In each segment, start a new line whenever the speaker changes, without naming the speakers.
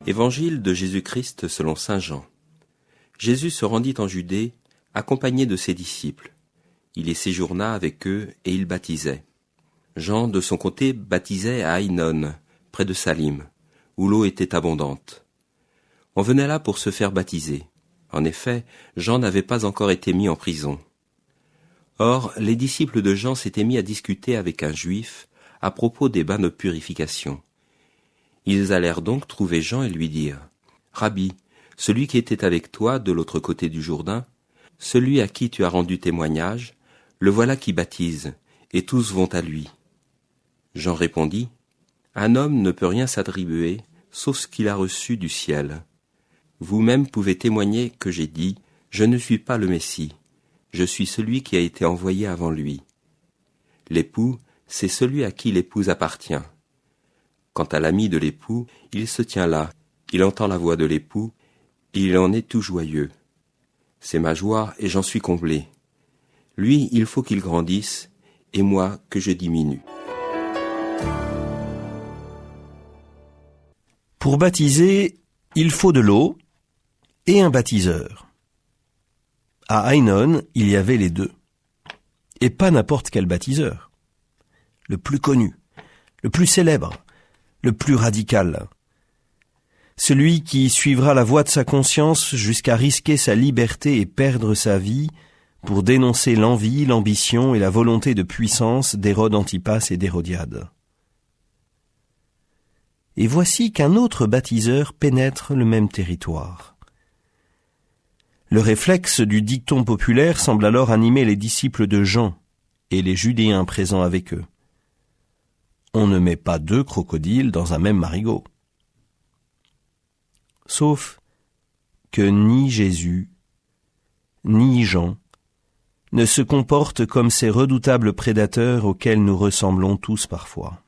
Évangile de Jésus-Christ selon saint Jean. Jésus se rendit en Judée, accompagné de ses disciples. Il y séjourna avec eux et il baptisait. Jean, de son côté, baptisait à Ainon, près de Salim, où l'eau était abondante. On venait là pour se faire baptiser. En effet, Jean n'avait pas encore été mis en prison. Or, les disciples de Jean s'étaient mis à discuter avec un juif à propos des bains de purification. Ils allèrent donc trouver Jean et lui dirent : « Rabbi, celui qui était avec toi de l'autre côté du Jourdain, celui à qui tu as rendu témoignage, le voilà qui baptise, et tous vont à lui. » Jean répondit : « Un homme ne peut rien s'attribuer, sauf ce qu'il a reçu du ciel. Vous-même pouvez témoigner que j'ai dit : je ne suis pas le Messie, je suis celui qui a été envoyé avant lui. L'époux, c'est celui à qui l'épouse appartient. Quant à l'ami de l'époux, il se tient là, il entend la voix de l'époux, et il en est tout joyeux. C'est ma joie et j'en suis comblé. Lui, il faut qu'il grandisse, et moi que je diminue. »
Pour baptiser, il faut de l'eau et un baptiseur. À Ainon, il y avait les deux. Et pas n'importe quel baptiseur. Le plus connu, le plus célèbre, le plus radical. Celui qui suivra la voie de sa conscience jusqu'à risquer sa liberté et perdre sa vie pour dénoncer l'envie, l'ambition et la volonté de puissance d'Hérode Antipas et d'Hérodiade. Et voici qu'un autre baptiseur pénètre le même territoire. Le réflexe du dicton populaire semble alors animer les disciples de Jean et les Judéens présents avec eux. On ne met pas deux crocodiles dans un même marigot. Sauf que ni Jésus, ni Jean ne se comportent comme ces redoutables prédateurs auxquels nous ressemblons tous parfois.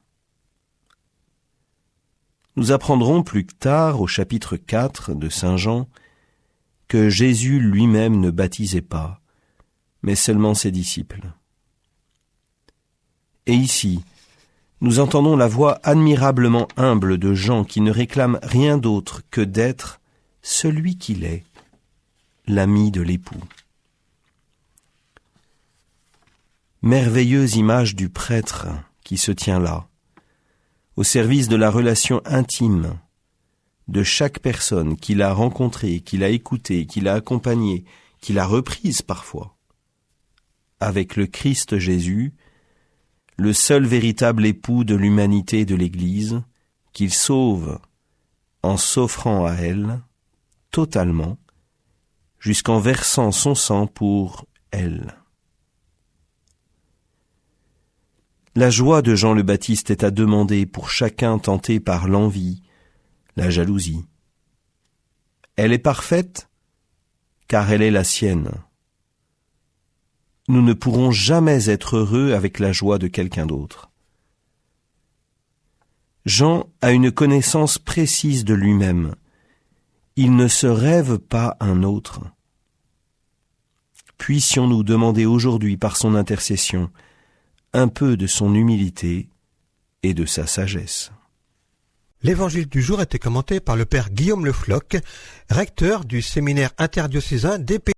Nous apprendrons plus tard, au chapitre 4 de saint Jean, que Jésus lui-même ne baptisait pas, mais seulement ses disciples. Et ici, nous entendons la voix admirablement humble de Jean qui ne réclame rien d'autre que d'être celui qu'il est, l'ami de l'époux. Merveilleuse image du prêtre qui se tient là, au service de la relation intime de chaque personne qu'il a rencontrée, qu'il a écoutée, qu'il a accompagnée, qu'il a reprise parfois, avec le Christ Jésus, le seul véritable époux de l'humanité et de l'Église, qu'il sauve en s'offrant à elle, totalement, jusqu'en versant son sang pour elle. La joie de Jean le Baptiste est à demander pour chacun tenté par l'envie, la jalousie. Elle est parfaite, car elle est la sienne. Nous ne pourrons jamais être heureux avec la joie de quelqu'un d'autre. Jean a une connaissance précise de lui-même. Il ne se rêve pas un autre. Puissions-nous demander aujourd'hui par son intercession un peu de son humilité et de sa sagesse.
L'évangile du jour a été commenté par le père Guillaume Le Floch, recteur du séminaire interdiocésain d'Épée.